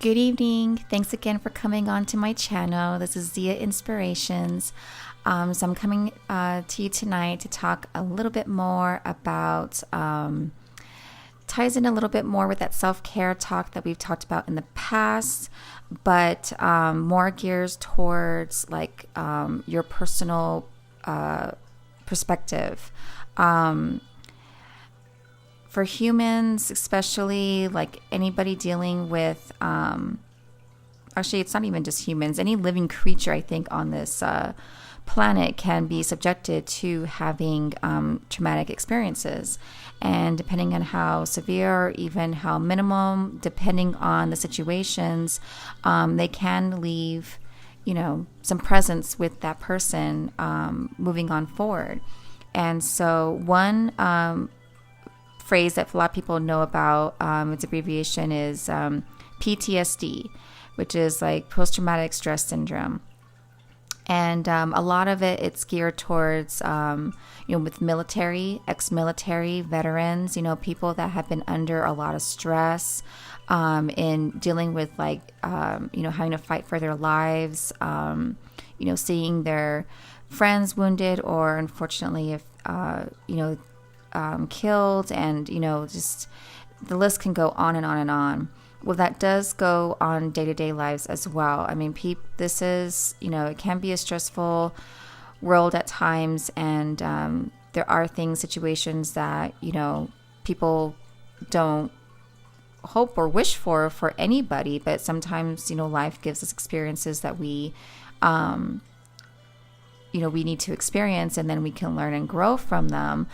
Good evening. Thanks again for coming on to my channel. This is Ziainspirations. So I'm coming to you tonight to talk a little bit more about, ties in a little bit more with that self-care talk that we've talked about in the past, but more gears towards like your personal perspective. For humans, especially like anybody dealing with, actually, it's not even just humans, any living creature, I think, on this planet can be subjected to having traumatic experiences. And depending on how severe or even how minimum, depending on the situations, they can leave, some presence with that person moving on forward. And so one phrase that a lot of people know about, its abbreviation is PTSD, which is like post-traumatic stress syndrome. And a lot of it's geared towards, with military, ex-military veterans, people that have been under a lot of stress in dealing with having to fight for their lives, seeing their friends wounded or unfortunately if, killed, and just the list can go on and on and on. Well, that does go on day-to-day lives as well. I mean, this is, it can be a stressful world at times, and there are situations that people don't hope or wish for anybody, but sometimes life gives us experiences that we we need to experience, and then we can learn and grow from them.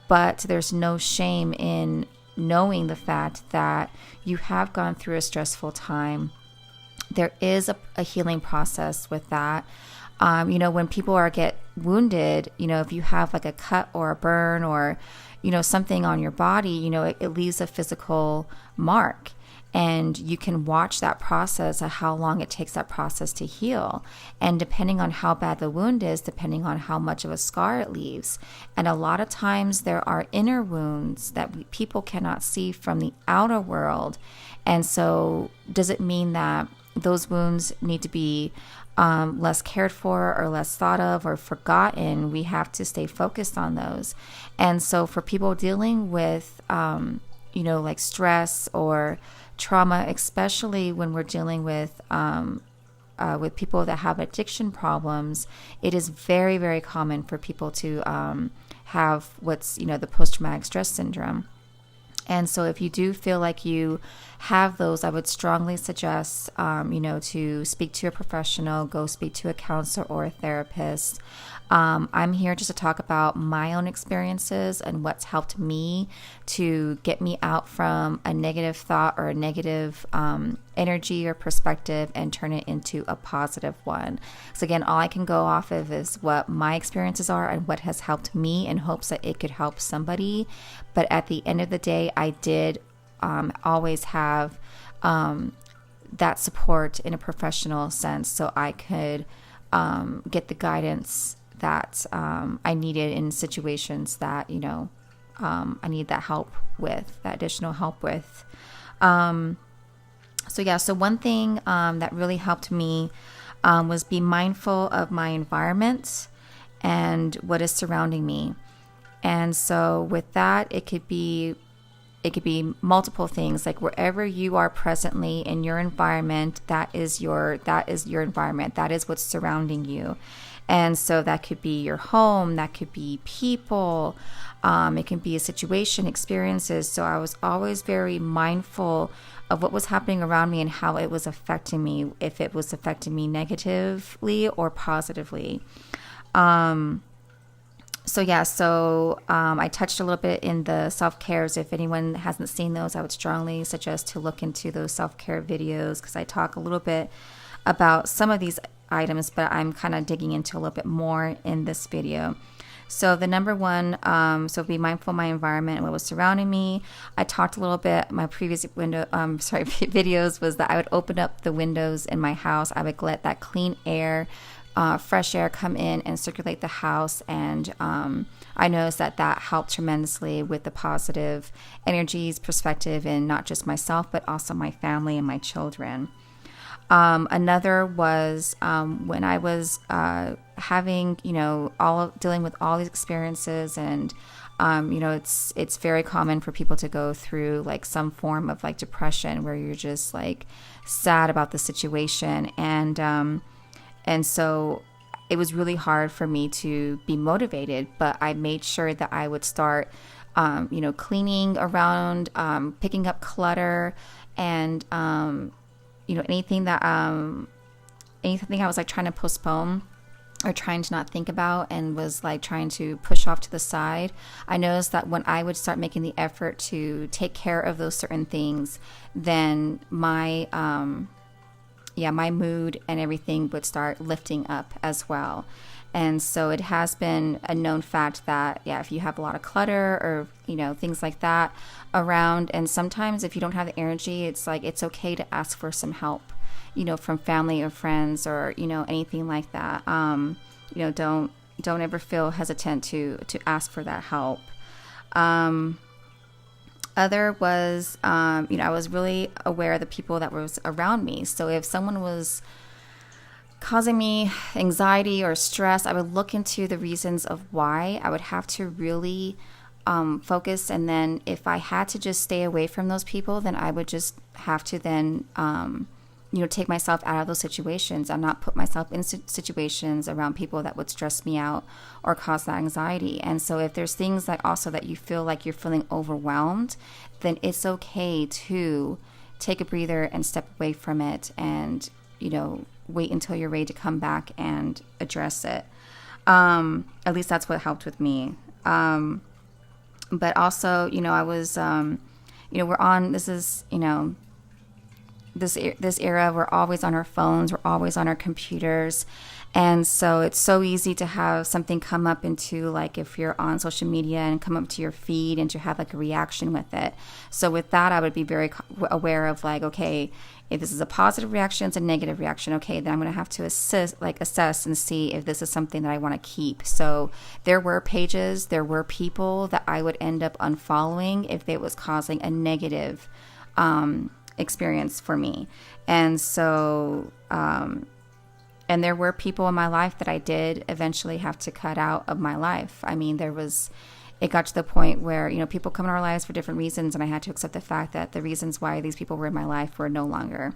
But there's no shame in knowing the fact that you have gone through a stressful time. There is a healing process with that. When people get wounded, if you have like a cut or a burn or, something on your body, it leaves a physical mark. And you can watch that process of how long it takes that process to heal. And depending on how bad the wound is, depending on how much of a scar it leaves. And a lot of times there are inner wounds that people cannot see from the outer world. And so does it mean that those wounds need to be less cared for or less thought of or forgotten? We have to stay focused on those. And so for people dealing with, like stress or trauma, especially when we're dealing with people that have addiction problems, it is very, very common for people to have what's, the post-traumatic stress syndrome. And so if you do feel like you have those, I would strongly suggest, to speak to a professional, go speak to a counselor or a therapist. I'm here just to talk about my own experiences and what's helped me to get me out from a negative thought or a negative energy or perspective and turn it into a positive one. So again, all I can go off of is what my experiences are and what has helped me in hopes that it could help somebody. But at the end of the day, I did always have that support in a professional sense, so I could get the guidance that I needed in situations that I need that help with, that additional help with. So one thing that really helped me was be mindful of my environment and what is surrounding me. And so with that, it could be multiple things, like wherever you are presently in your environment, that is your environment. That is what's surrounding you. And so that could be your home, that could be people, it can be a situation, experiences. So I was always very mindful of what was happening around me and how it was affecting me, if it was affecting me negatively or positively. I touched a little bit in the self-cares. If anyone hasn't seen those, I would strongly suggest to look into those self-care videos, because I talk a little bit about some of these items, but I'm kind of digging into a little bit more in this video. So the number one, be mindful of my environment and what was surrounding me. I talked a little bit, my previous videos was that I would open up the windows in my house. I would let that clean air fresh air come in and circulate the house. And I noticed that helped tremendously with the positive energies, perspective, and not just myself, but also my family and my children. Another was when I was having, dealing with all these experiences, and it's very common for people to go through like some form of like depression where you're just like sad about the situation, and so it was really hard for me to be motivated. But I made sure that I would start, cleaning around, picking up clutter, and anything I was like trying to postpone or trying to not think about and was like trying to push off to the side. I noticed that when I would start making the effort to take care of those certain things, then my mood and everything would start lifting up as well. And so it has been a known fact that, if you have a lot of clutter or, things like that around, and sometimes if you don't have the energy, it's like, it's okay to ask for some help, from family or friends or, anything like that. Don't ever feel hesitant to ask for that help. Other was, I was really aware of the people that was around me. So if someone was causing me anxiety or stress, I would look into the reasons of why. I would have to really focus. And then if I had to just stay away from those people, then I would just have to then, take myself out of those situations and not put myself in situations around people that would stress me out or cause that anxiety. And so if there's things that also that you feel like you're feeling overwhelmed, then it's okay to take a breather and step away from it and, wait until you're ready to come back and address it. At least that's what helped with me. But also, I was, we're on, this is, this era, we're always on our phones, we're always on our computers. And so it's so easy to have something come up into, like, if you're on social media and come up to your feed and to have like a reaction with it. So with that, I would be very aware of like, okay, if this is a positive reaction, it's a negative reaction. Okay, then I'm going to have to assess and see if this is something that I want to keep. So there were pages, there were people that I would end up unfollowing if it was causing a negative experience for me. And so, and there were people in my life that I did eventually have to cut out of my life. I mean, it got to the point where, people come in our lives for different reasons, and I had to accept the fact that the reasons why these people were in my life were no longer.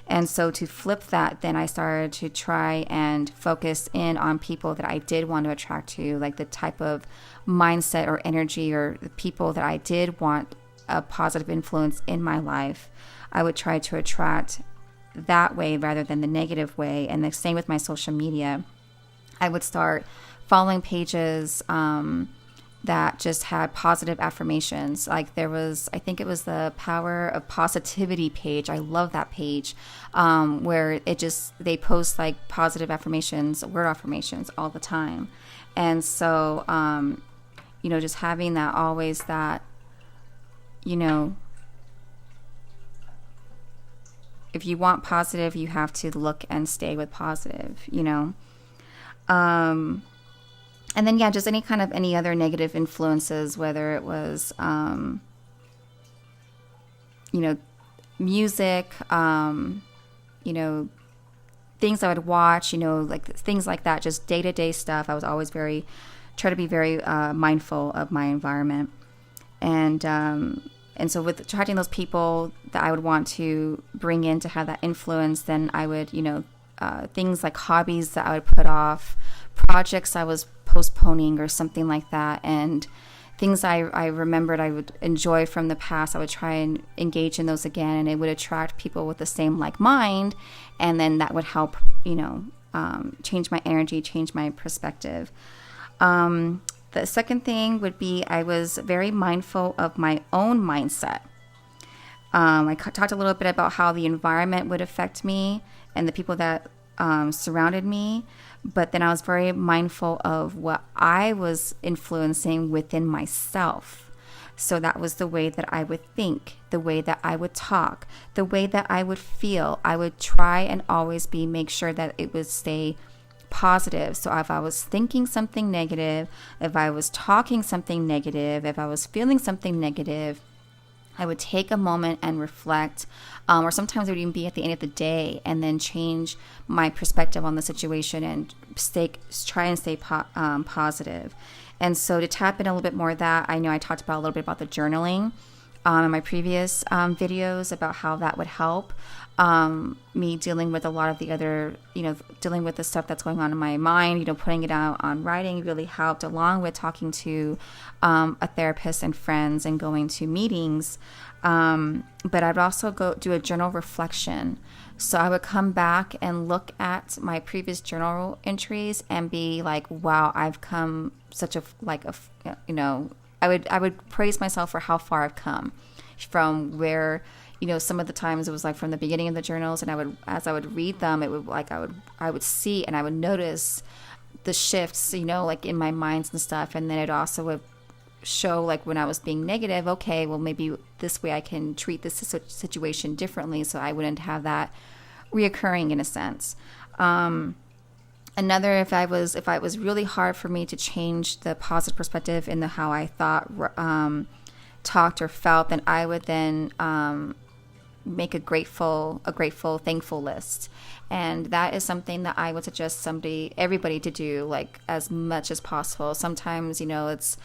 And so to flip that, then I started to try and focus in on people that I did want to attract to, like the type of mindset or energy or the people that I did want a positive influence in my life. I would try to attract that way rather than the negative way. And the same with my social media. I would start following pages that just had positive affirmations. Like there was, I think it was the Power of Positivity page. I love that page, where they post like positive affirmations, word affirmations all the time. And so, just having that always that, if you want positive, you have to look and stay with positive, And then, just any other negative influences, whether it was, music, things I would watch, like things like that, just day-to-day stuff. I was always try to be very mindful of my environment. And so with attracting those people that I would want to bring in to have that influence, then I would, things like hobbies that I would put off, projects I was postponing or something like that, and things I remembered I would enjoy from the past, I would try and engage in those again, and it would attract people with the same like mind, and then that would help, change my energy, change my perspective. The second thing would be I was very mindful of my own mindset. I talked a little bit about how the environment would affect me and the people that surrounded me, but then I was very mindful of what I was influencing within myself. So that was the way that I would think, the way that I would talk, the way that I would feel. I would try and always make sure that it would stay positive. So if I was thinking something negative, if I was talking something negative, if I was feeling something negative, I would take a moment and reflect, or sometimes it would even be at the end of the day, and then change my perspective on the situation and try and stay positive. And so to tap in a little bit more of that, I know I talked about a little bit about the journaling in my previous videos about how that would help me dealing with a lot of the other, dealing with the stuff that's going on in my mind, putting it out on writing really helped, along with talking to a therapist and friends and going to meetings. But I'd also go do a journal reflection. So I would come back and look at my previous journal entries and be like, wow, I've come I would praise myself for how far I've come from where, some of the times it was like from the beginning of the journals, and as I would read them, it would I would see and I would notice the shifts, like in my minds and stuff. And then it also would show like when I was being negative, okay, well, maybe this way I can treat this situation differently, so I wouldn't have that reoccurring in a sense. Another, if it was really hard for me to change the positive perspective in how I thought, talked or felt, then I would then make a grateful, thankful list. And that is something that I would suggest everybody to do, like as much as possible. Sometimes, it's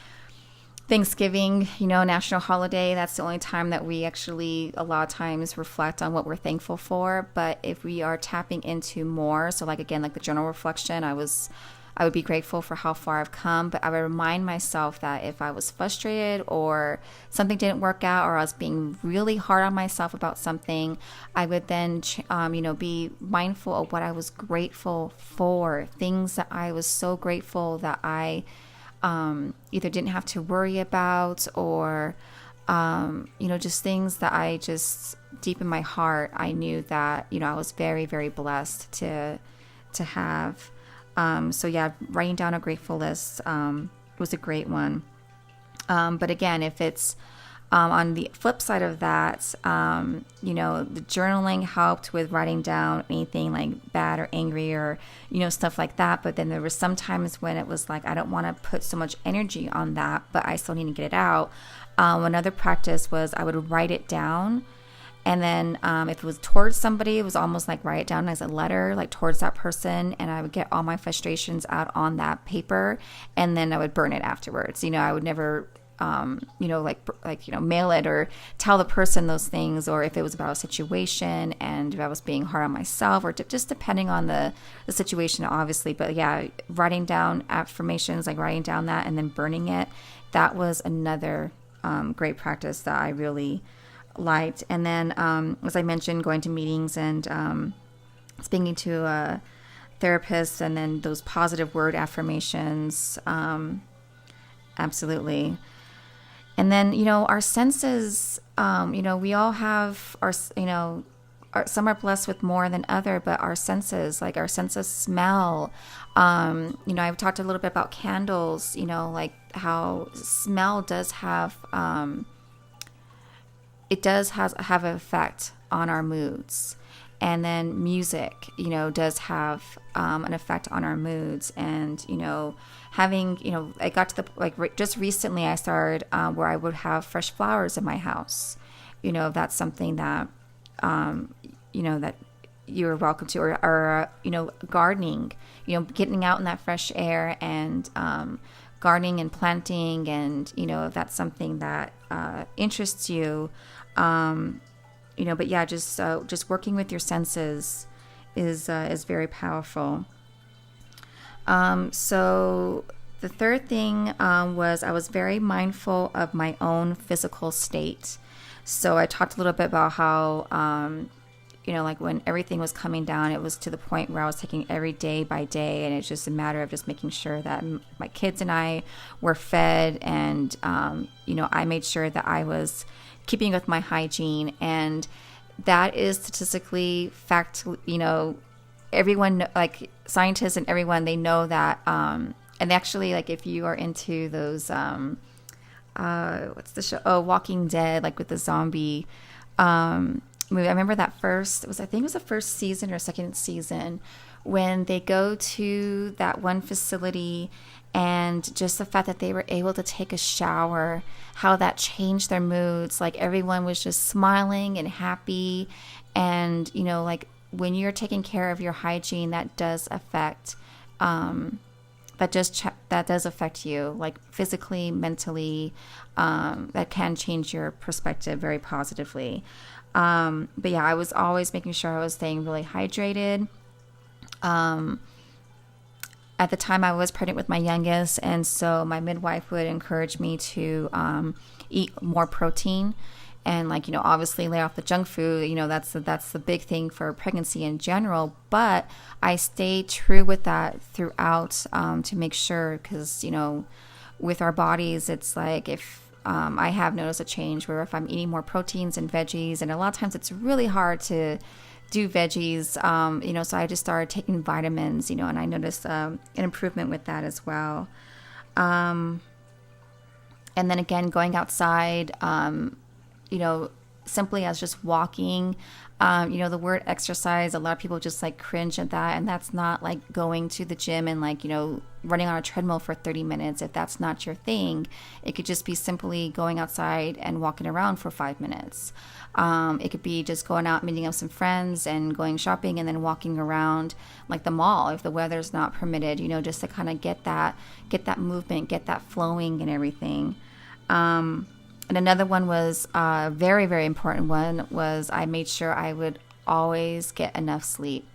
Thanksgiving, national holiday. That's the only time that we actually a lot of times reflect on what we're thankful for. But if we are tapping into more, so like again, like the journal reflection, I would be grateful for how far I've come, but I would remind myself that if I was frustrated or something didn't work out, or I was being really hard on myself about something, I would then, be mindful of what I was grateful for, things that I was so grateful that I either didn't have to worry about, or, just things that I just deep in my heart, I knew that, I was very, very blessed to have. So yeah, writing down a grateful list was a great one. But again, if it's on the flip side of that, the journaling helped with writing down anything like bad or angry or, stuff like that. But then there were some times when it was like, I don't want to put so much energy on that, but I still need to get it out. Another practice was I would write it down. And then if it was towards somebody, it was almost like write it down as a letter, like towards that person. And I would get all my frustrations out on that paper, and then I would burn it afterwards. I would never, mail it or tell the person those things, or if it was about a situation and if I was being hard on myself, or just depending on the situation, obviously. But yeah, writing down affirmations, like writing down that and then burning it, that was another great practice that I really liked. And then, as I mentioned, going to meetings and speaking to a therapist, and then those positive word affirmations, absolutely. And then, our senses, we all have some are blessed with more than other, but our senses, like our sense of smell, I've talked a little bit about candles, like how smell does have, it does have an effect on our moods. And then music, does have an effect on our moods. And, having, I got to just recently I started where I would have fresh flowers in my house. That's something that, that you're welcome to, or gardening, getting out in that fresh air and gardening and planting. And, if that's something that interests you, but yeah, just working with your senses is very powerful. So the third thing was I was very mindful of my own physical state. So I talked a little bit about how, like when everything was coming down, it was to the point where I was taking every day by day, and it's just a matter of just making sure that my kids and I were fed, and I made sure that I was keeping with my hygiene. And that is statistically fact, everyone, like scientists and everyone, they know that, and actually, like if you are into those, what's the show? Oh, Walking Dead, like with the zombie I remember that first, I think it was the first season or second season, when they go to that one facility, and just the fact that they were able to take a shower, how that changed their moods. Like everyone was just smiling and happy. And, like when you're taking care of your hygiene, that does affect, that does affect you, like physically, mentally. That can change your perspective very positively. But yeah, I was always making sure I was staying really hydrated. At the time I was pregnant with my youngest, and so my midwife would encourage me to eat more protein and obviously lay off the junk food. That's the big thing for pregnancy in general. But I stayed true with that throughout, to make sure, because with our bodies, it's like if I have noticed a change where if I'm eating more proteins and veggies, and a lot of times it's really hard to do veggies, so I just started taking vitamins, and I noticed an improvement with that as well. And then again, going outside, simply as just walking, the word exercise, a lot of people just cringe at that. And that's not like going to the gym and running on a treadmill for 30 minutes. If that's not your thing, it could just be simply going outside and walking around for 5 minutes. It could be just going out, meeting up some friends and going shopping, and then walking around like the mall if the weather's not permitted, just to kind of get that movement, get that flowing and everything. And another one was a very, very important one was I made sure I would always get enough sleep.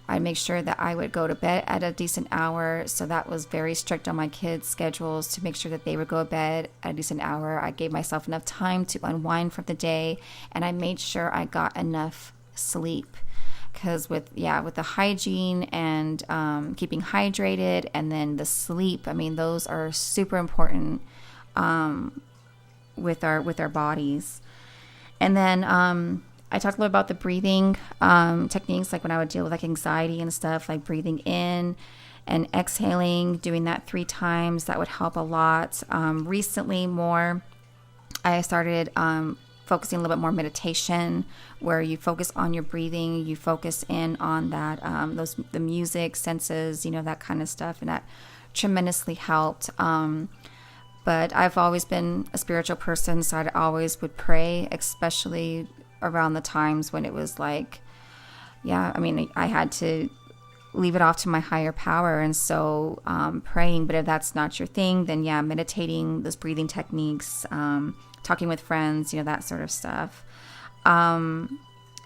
I make sure that I would go to bed at a decent hour. So that was very strict on my kids' schedules to make sure that they would go to bed at a decent hour. I gave myself enough time to unwind from the day, and I made sure I got enough sleep. Because with the hygiene and keeping hydrated, and then the sleep, those are super important with our bodies. And then I talked a little about the breathing techniques, like when I would deal with anxiety and stuff, like breathing in and exhaling, doing that 3 times. That would help a lot. Recently more, I started focusing a little bit more meditation, where you focus on your breathing, you focus in on that, the music, senses, that kind of stuff, and that tremendously helped. But I've always been a spiritual person, so I always would pray, especially around the times when it was I had to leave it off to my higher power. And so praying, but if that's not your thing, then meditating, those breathing techniques, talking with friends, that sort of stuff. And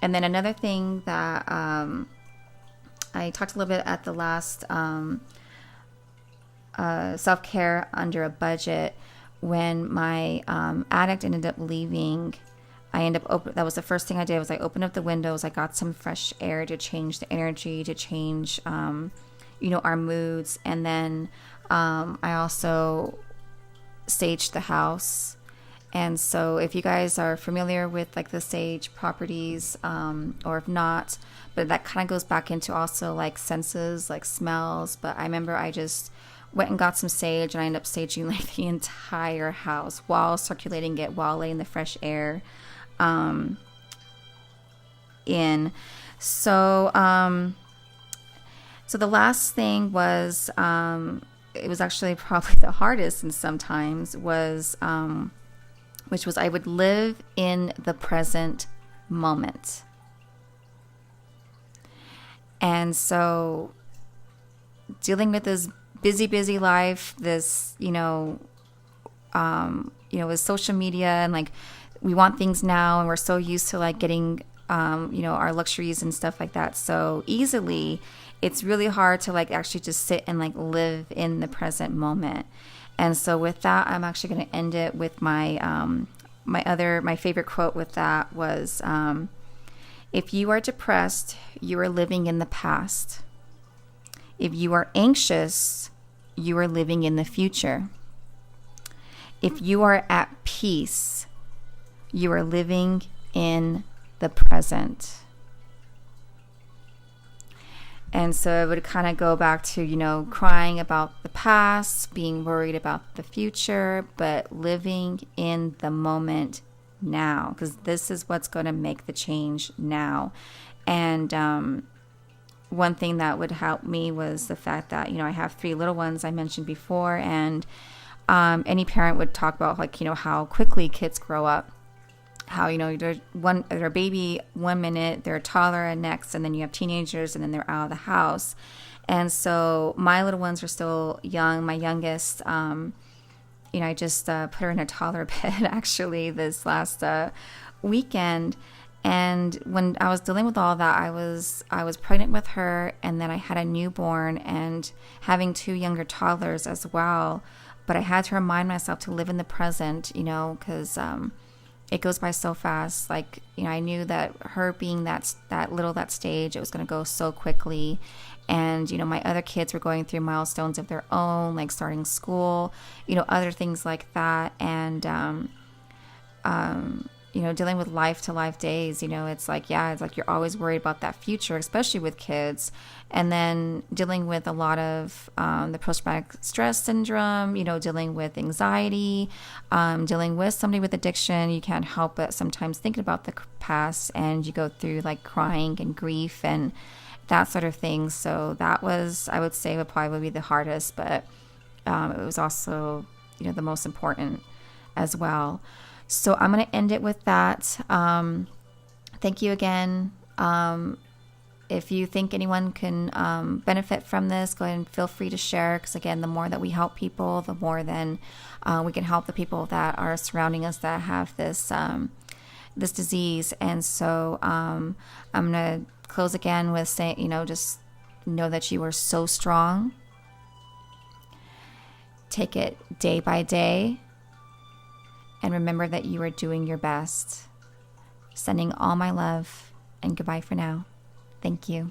then another thing that I talked a little bit at the last self-care under a budget, when my addict ended up leaving, that was the first thing I did, was I opened up the windows, I got some fresh air to change the energy, to change our moods. And then I also saged the house. And so if you guys are familiar with the sage properties, or if not, but that kind of goes back into also senses, smells. But I remember I just went and got some sage, and I ended up saging the entire house while circulating it, while letting the fresh air in. So the last thing was, it was actually probably the hardest, and sometimes was, which was I would live in the present moment. And so dealing with this busy life, this, with social media, and we want things now, and we're so used to getting, our luxuries and stuff like that so easily, it's really hard to actually just sit and live in the present moment. And so with that, I'm actually going to end it with my favorite quote with that was, if you are depressed, you are living in the past. If you are anxious, you are living in the future. If you are at peace, you are living in the present. And so it would kind of go back to, crying about the past, being worried about the future, but living in the moment now, because this is what's going to make the change now. And one thing that would help me was the fact that, I have 3 little ones I mentioned before, and any parent would talk about, like, how quickly kids grow up. How, they're a baby 1 minute, they're a toddler next, and then you have teenagers, and then they're out of the house. And so my little ones are still young. My youngest, I just put her in a toddler bed actually this last weekend. And when I was dealing with all that, I was pregnant with her, and then I had a newborn and having 2 younger toddlers as well. But I had to remind myself to live in the present, because it goes by so fast. Like, I knew that her being that stage, it was going to go so quickly. And, my other kids were going through milestones of their own, like starting school, other things like that. And, dealing with life to life days, it's like you're always worried about that future, especially with kids. And then dealing with a lot of the post-traumatic stress syndrome, dealing with anxiety, dealing with somebody with addiction. You can't help but sometimes thinking about the past, and you go through like crying and grief and that sort of thing. So that was, I would say, would probably be the hardest, but it was also, the most important as well. So I'm going to end it with that. Thank you again. If you think anyone can benefit from this, go ahead and feel free to share, because again, the more that we help people, the more then we can help the people that are surrounding us that have this this disease. And so I'm going to close again with saying, just know that you are so strong. Take it day by day. And remember that you are doing your best. Sending all my love, and goodbye for now. Thank you.